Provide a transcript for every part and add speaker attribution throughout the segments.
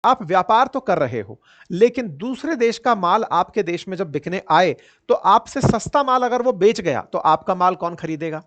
Speaker 1: आप व्यापार तो कर रहे हो, लेकिन दूसरे देश का माल आपके देश में जब बिकने आए तो आपसे सस्ता माल अगर वो बेच गया तो आपका माल कौन खरीदेगा?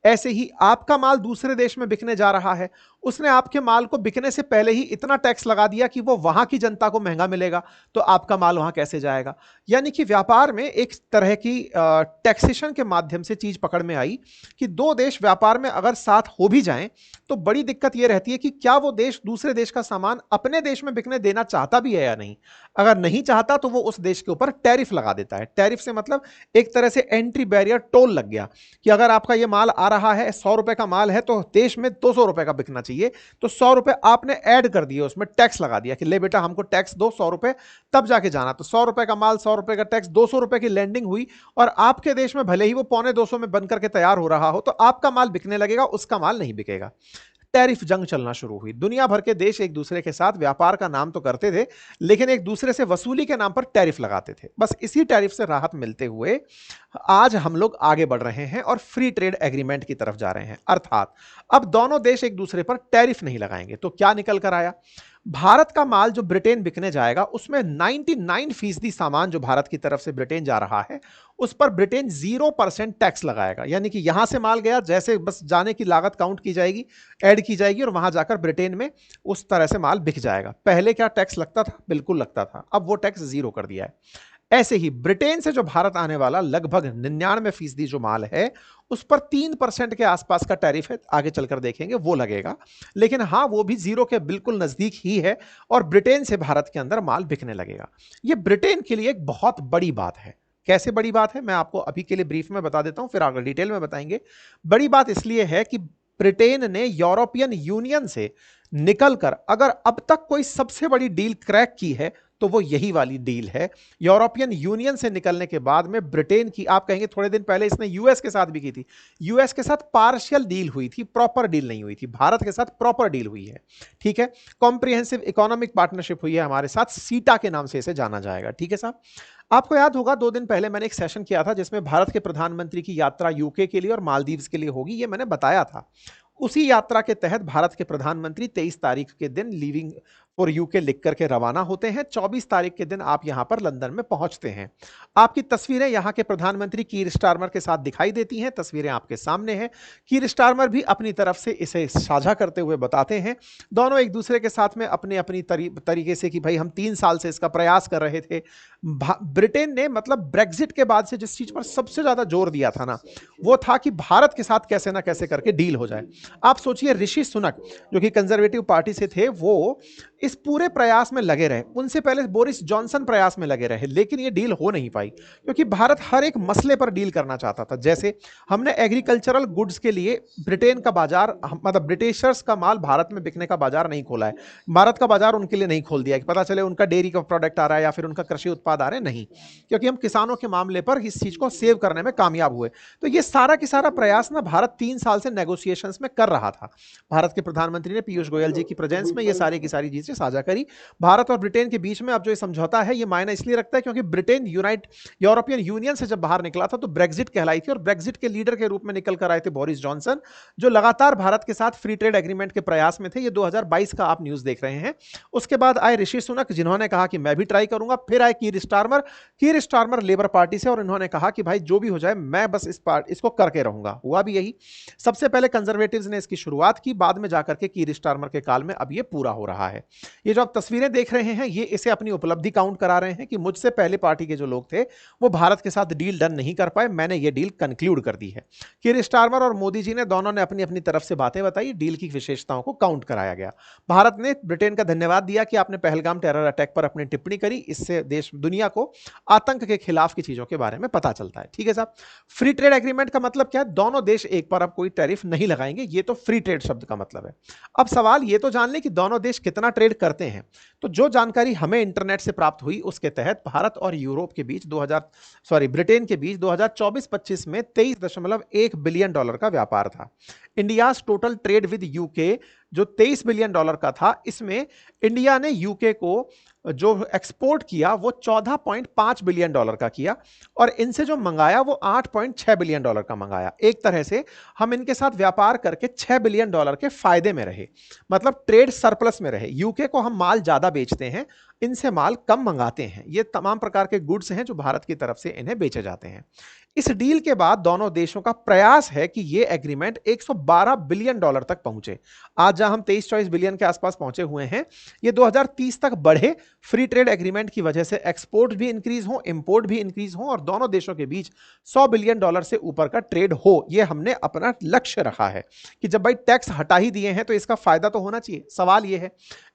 Speaker 1: ऐसे ही आपका माल दूसरे देश में बिकने जा रहा है, उसने आपके माल को बिकने से पहले ही इतना टैक्स लगा दिया कि वो वहां की जनता को महंगा मिलेगा, तो आपका माल वहां कैसे जाएगा? यानी कि व्यापार में एक तरह की टैक्सेशन के माध्यम से चीज पकड़ में आई कि दो देश व्यापार में अगर साथ हो भी जाएं तो बड़ी दिक्कत यह रहती है कि क्या वो देश दूसरे देश का सामान अपने देश में बिकने देना चाहता भी है या नहीं। अगर नहीं चाहता तो वो उस देश के ऊपर टैरिफ लगा देता है। टैरिफ से मतलब एक तरह से एंट्री बैरियर, टोल लग गया कि अगर आपका ये माल आ रहा है 100 रुपए का माल है तो देश में 200 रुपए का बिकना चाहिए, तो 100 रुपए आपने ऐड कर दिए, उसमें टैक्स लगा दिया कि ले बेटा हमको टैक्स दो 100 रुपए, तब जाके जाना। तो 100 रुपए का माल, 100 रुपए का टैक्स, 200 रुपए की लैंडिंग हुई और आपके देश में भले ही वो 250 में बनकर के तैयार हो रहा हो तो आपका माल बिकने लगेगा, उसका माल नहीं बिकेगा। टैरिफ जंग चलना शुरू हुई। दुनिया भर के देश एक दूसरे के साथ व्यापार का नाम तो करते थे, लेकिन एक दूसरे से वसूली के नाम पर टैरिफ लगाते थे। बस इसी टैरिफ से राहत मिलते हुए आज हम लोग आगे बढ़ रहे हैं और फ्री ट्रेड एग्रीमेंट की तरफ जा रहे हैं, अर्थात अब दोनों देश एक दूसरे पर टैरिफ नहीं लगाएंगे। तो क्या निकल कर आया? भारत का माल जो ब्रिटेन बिकने जाएगा उसमें 99% सामान जो भारत की तरफ से ब्रिटेन जा रहा है उस पर ब्रिटेन 0% टैक्स लगाएगा। यानी कि यहां से माल गया, जैसे बस जाने की लागत काउंट की जाएगी, ऐड की जाएगी और वहां जाकर ब्रिटेन में उस तरह से माल बिक जाएगा। पहले क्या टैक्स लगता था? बिल्कुल लगता था, अब वो टैक्स जीरो कर दिया है। ऐसे ही ब्रिटेन से जो भारत आने वाला लगभग 99% जो माल है उस पर 3% के आसपास का टैरिफ है, आगे चलकर देखेंगे वो लगेगा, लेकिन हां वो भी जीरो के बिल्कुल नजदीक ही है और ब्रिटेन से भारत के अंदर माल बिकने लगेगा। यह ब्रिटेन के लिए एक बहुत बड़ी बात है। कैसे बड़ी बात है मैं आपको अभी के लिए ब्रीफ में बता देता हूं, फिर आगे डिटेल में बताएंगे। बड़ी बात इसलिए है कि ब्रिटेन ने यूरोपियन यूनियन से निकलकर अगर अब तक कोई सबसे बड़ी डील क्रैक की है तो वो यही वाली डील है। यूरोपियन यूनियन से निकलने के बाद में ब्रिटेन की, आप कहेंगे थोड़े दिन पहले इसने यूएस के साथ भी की थी, यूएस के साथ पार्शियल डील हुई थी, प्रॉपर डील नहीं हुई थी। भारत के साथ प्रॉपर डील हुई है, ठीक है। कॉम्प्रिहेंसिव इकोनॉमिक पार्टनरशिप हुई है हमारे साथ, सीटा के नाम से इसे जाना जाएगा, ठीक है साहब। आपको याद होगा 2 दिन पहले मैंने एक सेशन किया था जिसमें भारत के प्रधानमंत्री की यात्रा यूके के लिए और मालदीव्स के लिए होगी, ये मैंने बताया था। उसी यात्रा के तहत भारत के प्रधानमंत्री 23 तारीख के दिन लीविंग फॉर यूके लिख करके रवाना होते हैं। 24 तारीख के दिन आप यहां पर लंदन में पहुंचते हैं। आपकी तस्वीरें यहां के प्रधानमंत्री कीर स्टारमर के साथ दिखाई देती हैं, तस्वीरें आपके सामने हैं। कीर स्टारमर भी अपनी तरफ से इसे साझा करते हुए बताते हैं। दोनों एक दूसरे के साथ में अपने अपनी तरीके से कि भाई हम 3 साल से इसका प्रयास कर रहे थे। ब्रिटेन ने मतलब ब्रेग्जिट के बाद से जिस चीज पर सबसे ज्यादा जोर दिया था ना, वो था कि भारत के साथ कैसे ना कैसे करके डील हो जाए। आप सोचिए ऋषि सुनक जो कि कंजर्वेटिव पार्टी से थे, वो इस पूरे प्रयास में लगे रहे। उनसे पहले बोरिस जॉनसन प्रयास में लगे रहे, लेकिन ये डील हो नहीं पाई क्योंकि भारत हर एक मसले पर डील करना चाहता था। जैसे हमने एग्रीकल्चरल गुड्स के लिए ब्रिटेन का बाजार, मतलब ब्रिटिशर्स का माल भारत में बिकने का बाजार नहीं खोला है, भारत का बाजार उनके लिए नहीं खोल दिया कि पता चले उनका डेयरी का प्रोडक्ट आ रहा है या फिर उनका कृषि उत्पाद आ रहे हैं, नहीं, क्योंकि हम किसानों के मामले पर इस चीज को सेव करने में कामयाब हुए। तो ये सारा की सारा प्रयास ना भारत 3 साल से नेगोशिएशंस में कर रहा था। भारत के प्रधानमंत्री ने पीयूष गोयल जी की प्रेजेंस में ये सारी की सारी चीजें साझा करी। भारत और ब्रिटेन के बीच में अब जो ये समझौता है ये मायने इसलिए रखता है क्योंकि ब्रिटेन यूरोपियन यूनियन से जब बाहर निकला था तो ब्रेग्जिट कहलाई थी और ब्रेग्जिट के लीडर के रूप में निकल कर आए थे बोरिस जॉनसन, जो लगातार भारत के साथ फ्री ट्रेड एग्रीमेंट के प्रयास में थे। ये 2022 का आप न्यूज देख रहे हैं। उसके बाद आए ऋषि सुनक जिन्होंने कहा कि मैं भी ट्राई करूंगा। फिर आए कीर स्टारमर लेबर पार्टी से और इन्होंने कहा कि भाई जो भी हो जाए मैं बस इसको करके रहूंगा। हुआ भी यही। सबसे पहले कंजर्वेटिव्स ने इसकी शुरुआत की, बाद में जाकर के कीर स्टारमर के काल में अब ये पूरा हो रहा है। ये जो आप तस्वीरें देख रहे हैं ये इसे अपनी उपलब्धि काउंट करा रहे हैं कि मुझसे पहले पार्टी के जो लोग थे वो भारत के साथ डील डन नहीं कर पाए, मैंने ये डील कंक्लूड कर दी है। कीर स्टारमर और मोदी जी ने दोनों ने अपनी अपनी तरफ से बातें बताई, डील की विशेषताओं को काउंट कराया गया। भारत ने ब्रिटेन का धन्यवाद दिया कि आपने पहलगाम टेरर अटैक पर अपनी टिप्पणी करी, इससे देश दुनिया को आतंक के खिलाफ की चीजों के बारे में पता चलता है, ठीक है साहब। फ्री ट्रेड एग्रीमेंट का मतलब क्या है? दोनों देश एक पर अब कोई टैरिफ नहीं लगाएंगे, ये तो फ्री ट्रेड शब्द का मतलब है। अब सवाल ये तो जान लें कि दोनों देश कितना ट्रेड करते हैं। तो जो जानकारी हमें इंटरनेट से प्राप्त हुई उसके तहत भारत और यूरोप के बीच ब्रिटेन के बीच 2024-25 में $23.1 बिलियन का व्यापार था। India total trade with UK जो $23 बिलियन का था, इसमें इंडिया ने यूके को जो एक्सपोर्ट किया वो 14.5 बिलियन डॉलर का किया और इनसे जो मंगाया वो 8.6 बिलियन डॉलर का मंगाया। एक तरह से हम इनके साथ व्यापार करके 6 बिलियन डॉलर के फायदे में रहे, मतलब ट्रेड सरप्लस में रहे। यूके को हम माल ज्यादा बेचते हैं, इनसे माल कम मंगाते हैं। ये तमाम प्रकार के गुड्स हैं जो भारत की तरफ से इन्हें बेचे जाते हैं। इस डील के बाद दोनों देशों का प्रयास है कि ये एग्रीमेंट 112 बिलियन डॉलर तक पहुंचे। आज जहां हम 23-24 बिलियन के आसपास पहुंचे हुए हैं, ये 2030 तक बढ़े। फ्री ट्रेड एग्रीमेंट की वजह से एक्सपोर्ट भी इंक्रीज हो, इंपोर्ट भी इंक्रीज हो और दोनों देशों के बीच 100 बिलियन डॉलर से ऊपर का ट्रेड हो। ये हमने अपना लक्ष्य रखा है कि जब भाई टैक्स हटा ही दिए हैं तो इसका फायदा तो होना चाहिए। सवाल यह है,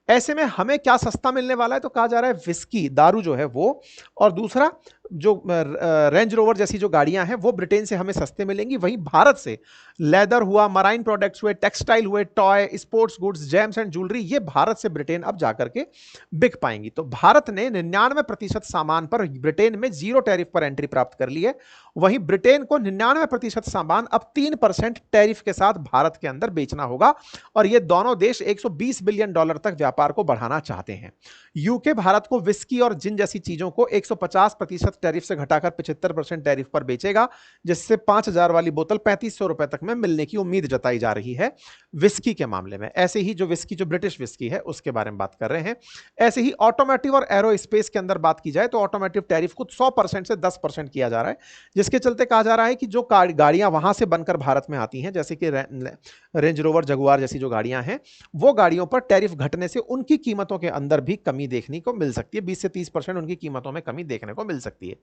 Speaker 1: ऐसे में हमें क्या सस्ता मिलने वाला है? तो कहा जा रहा है विस्की, दारू जो है वो, और दूसरा जो रेंज रोवर जैसी जो गाड़ियां हैं वो ब्रिटेन से हमें सस्ते मिलेंगी। वहीं भारत से लेदर हुआ, मराइन प्रोडक्ट्स हुए, टेक्सटाइल हुए, toy, sports goods, James and jewellery, ये भारत से ब्रिटेन अब जाकर के बिक पाएंगी। तो भारत ने 99% सामान पर ब्रिटेन में 0 टैरिफ पर एंट्री प्राप्त कर ली है। वहीं ब्रिटेन को 99% सामान अब 3% टैरिफ के साथ भारत के अंदर बेचना होगा और ये दोनों देश 120 बिलियन डॉलर तक व्यापार को बढ़ाना चाहते हैं। यूके भारत को विस्की और जिन जैसी चीजों को 150% टैरिफ से घटाकर 75% टैरिफ पर बेचेगा, जिससे 5,000 वाली बोतल 3500 रुपए तक में मिलने की उम्मीद जताई जा रही है विस्की के मामले में। ऐसे ही जो विस्की, जो ब्रिटिश विस्की है उसके बारे में बात कर रहे हैं। ऐसे ही ऑटोमोटिव और एरोस्पेस के अंदर बात की जाए तो ऑटोमोटिव टैरिफ को 100% से 10% किया जा रहा है, जिसके चलते कहा जा रहा है कि जो गाड़ियां वहां से बनकर भारत में आती हैं, जैसे कि रेंज रोवर, जगुआर जैसी जो गाड़ियां हैं, वो गाड़ियों पर टैरिफ घटने से उनकी कीमतों के अंदर भी कमी देखने को मिल सकती है। 20 से 30% उनकी कीमतों में कमी देखने को मिल सकती है।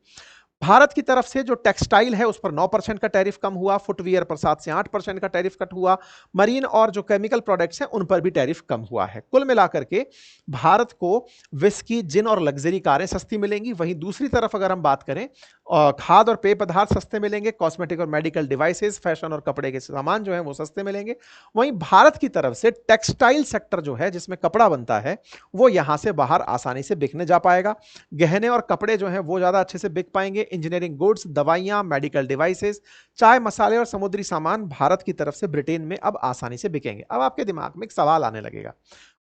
Speaker 1: भारत की तरफ से जो टेक्सटाइल है उस पर 9% का टैरिफ कम हुआ, फुटवियर पर 7 से 8% का टैरिफ कट हुआ, मरीन और जो केमिकल प्रोडक्ट्स हैं उन पर भी टैरिफ कम हुआ है। कुल मिलाकर के भारत को विस्की, जिन और लग्जरी कारें सस्ती मिलेंगी। वहीं दूसरी तरफ अगर हम बात करें, खाद्य और पेय पदार्थ सस्ते मिलेंगे, कॉस्मेटिक और मेडिकल डिवाइसेस, फैशन और कपड़े के सामान जो है वो सस्ते मिलेंगे। वहीं भारत की तरफ से टेक्सटाइल सेक्टर जो है, जिसमें कपड़ा बनता है, वो यहां से बाहर आसानी से बिकने जा पाएगा। गहने और कपड़े जो हैं वो ज्यादा अच्छे से बिक पाएंगे। इंजीनियरिंग गुड्स, दवाइयां, मेडिकल डिवाइसेस, चाय, मसाले और समुद्री सामान भारत की तरफ से ब्रिटेन में अब आसानी से बिकेंगे। अब आपके दिमाग में एक सवाल आने लगेगा,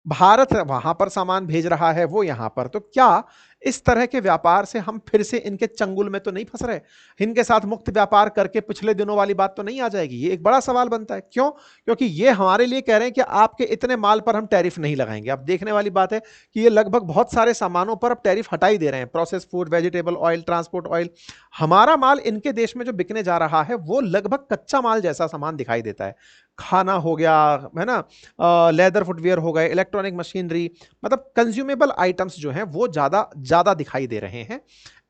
Speaker 1: भारत वहां पर सामान भेज रहा है, वो यहां पर, तो क्या इस तरह के व्यापार से हम फिर से इनके चंगुल में तो नहीं फंस रहे? इनके साथ मुक्त व्यापार करके पिछले दिनों वाली बात तो नहीं आ जाएगी? ये एक बड़ा सवाल बनता है। क्यों? क्योंकि ये हमारे लिए कह रहे हैं कि आपके इतने माल पर हम टैरिफ नहीं लगाएंगे। अब देखने वाली बात है कि ये लगभग बहुत सारे सामानों पर अब टैरिफ हटा ही दे रहे हैं। Process food, vegetable oil, transport oil. हमारा माल इनके देश में जो बिकने जा रहा है वो लगभग कच्चा माल जैसा सामान दिखाई देता है। खाना हो गया, है ना, लेदर फुटवियर हो गए, इलेक्ट्रॉनिक मशीनरी, मतलब कंज्यूमेबल आइटम्स जो हैं वो ज्यादा ज्यादा दिखाई दे रहे हैं।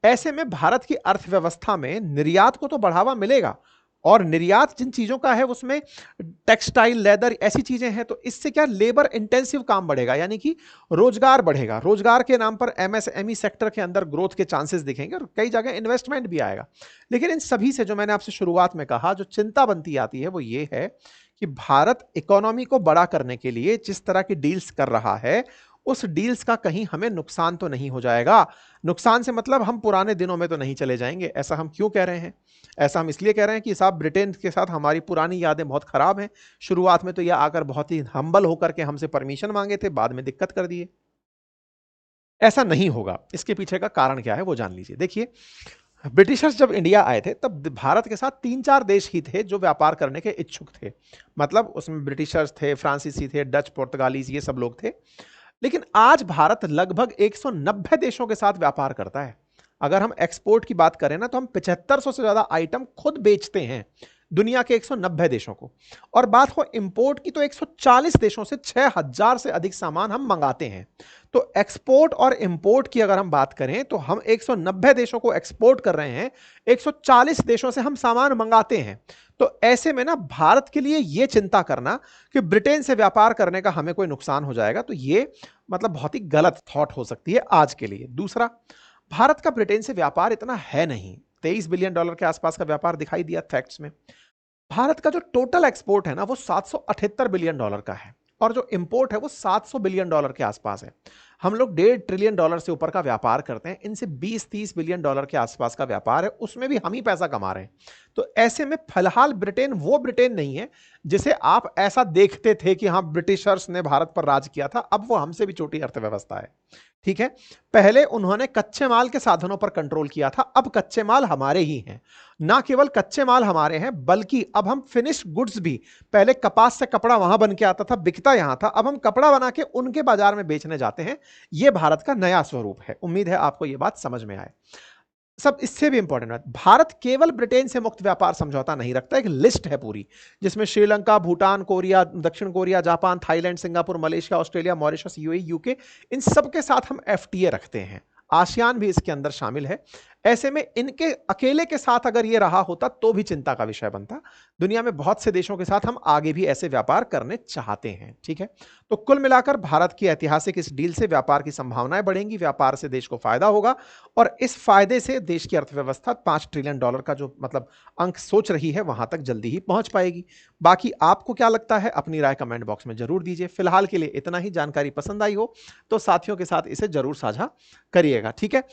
Speaker 1: ऐसे में भारत की अर्थव्यवस्था में निर्यात को तो बढ़ावा मिलेगा, और निर्यात जिन चीजों का है उसमें टेक्सटाइल, लेदर, ऐसी चीजें हैं, तो इससे क्या लेबर इंटेंसिव काम बढ़ेगा, यानी कि रोजगार बढ़ेगा। रोजगार के नाम पर एमएसएमई सेक्टर के अंदर ग्रोथ के चांसेस दिखेंगे और कई जगह इन्वेस्टमेंट भी आएगा। लेकिन इन सभी से जो मैंने आपसे शुरुआत में कहा, जो चिंता बनती आती है वो ये है कि भारत इकोनॉमी को बड़ा करने के लिए जिस तरह की डील्स कर रहा है, उस डील्स का कहीं हमें नुकसान तो नहीं हो जाएगा। नुकसान से मतलब हम पुराने दिनों में तो नहीं चले जाएंगे। ऐसा हम क्यों कह रहे हैं? ऐसा हम इसलिए कह रहे हैं कि साहब, ब्रिटेन के साथ हमारी पुरानी यादें बहुत खराब हैं। शुरुआत में तो यह आकर बहुत ही हम्बल होकर के हमसे परमिशन मांगे थे, बाद में दिक्कत कर दिए। ऐसा नहीं होगा। इसके पीछे का कारण क्या है वो जान लीजिए। देखिए, ब्रिटिशर्स जब इंडिया आए थे तब भारत के साथ 3-4 देश ही थे जो व्यापार करने के इच्छुक थे। मतलब उसमें ब्रिटिशर्स थे, फ्रांसीसी थे, डच, पुर्तगालीज, ये सब लोग थे। लेकिन आज भारत लगभग 190 देशों के साथ व्यापार करता है। अगर हम एक्सपोर्ट की बात करें ना, तो हम 7500 से ज्यादा आइटम खुद बेचते हैं दुनिया के 190 देशों को। और बात हो इंपोर्ट की, तो 140 देशों से 6000 से अधिक सामान हम मंगाते हैं। तो एक्सपोर्ट और इंपोर्ट की अगर हम बात करें तो हम 190 देशों को एक्सपोर्ट कर रहे हैं, 140 देशों से हम सामान मंगाते हैं। तो ऐसे में ना, भारत के लिए यह चिंता करना कि ब्रिटेन से व्यापार करने का हमें कोई नुकसान हो जाएगा, तो ये मतलब बहुत ही गलत थॉट हो सकती है आज के लिए। दूसरा, भारत का ब्रिटेन से व्यापार इतना है नहीं। 23 बिलियन डॉलर के आसपास का व्यापार दिखाई दिया फैक्ट्स में। भारत का जो टोटल एक्सपोर्ट है ना, वो 778 बिलियन डॉलर का है, और जो इंपोर्ट है वो 700 बिलियन डॉलर के आसपास है। हम लोग 1.5 ट्रिलियन डॉलर से ऊपर का व्यापार करते हैं। इनसे 20-30 बिलियन डॉलर के आसपास का व्यापार है, उसमें भी हम ही पैसा कमा रहे हैं। तो ऐसे में फिलहाल ब्रिटेन वो ब्रिटेन नहीं है जिसे आप ऐसा देखते थे कि हाँ ब्रिटिशर्स ने भारत पर राज किया था, अब वो हमसे भी छोटी अर्थव्यवस्था है। ठीक है, पहले उन्होंने कच्चे माल के साधनों पर कंट्रोल किया था, अब कच्चे माल हमारे ही हैं। ना केवल कच्चे माल हमारे हैं बल्कि अब हम फिनिश्ड गुड्स भी, पहले कपास से कपड़ा वहां बन के आता था, बिकता यहां था, अब हम कपड़ा बना के उनके बाजार में बेचने जाते हैं। यह भारत का नया स्वरूप है। उम्मीद है आपको यह बात समझ में आए। सब इससे भी इंपॉर्टेंट बात, भारत केवल ब्रिटेन से मुक्त व्यापार समझौता नहीं रखता, एक लिस्ट है पूरी जिसमें श्रीलंका, भूटान, कोरिया, दक्षिण Korea, Japan, Thailand, Singapore, Malaysia, Australia, Mauritius, UAE, UK, इन सब के साथ हम एफटीए रखते हैं। आसियान भी इसके अंदर शामिल है। ऐसे में इनके अकेले के साथ अगर ये रहा होता तो भी चिंता का विषय बनता। दुनिया में बहुत से देशों के साथ हम आगे भी ऐसे व्यापार करने चाहते हैं। ठीक है, तो कुल मिलाकर भारत की ऐतिहासिक इस डील से व्यापार की संभावनाएं बढ़ेंगी, व्यापार से देश को फायदा होगा और इस फायदे से देश की अर्थव्यवस्था $5 ट्रिलियन का जो मतलब अंक सोच रही है वहां तक जल्दी ही पहुंच पाएगी। बाकी आपको क्या लगता है अपनी राय कमेंट बॉक्स में जरूर दीजिए। फिलहाल के लिए इतना ही। जानकारी पसंद आई हो तो साथियों के साथ इसे जरूर साझा करिएगा। ठीक है।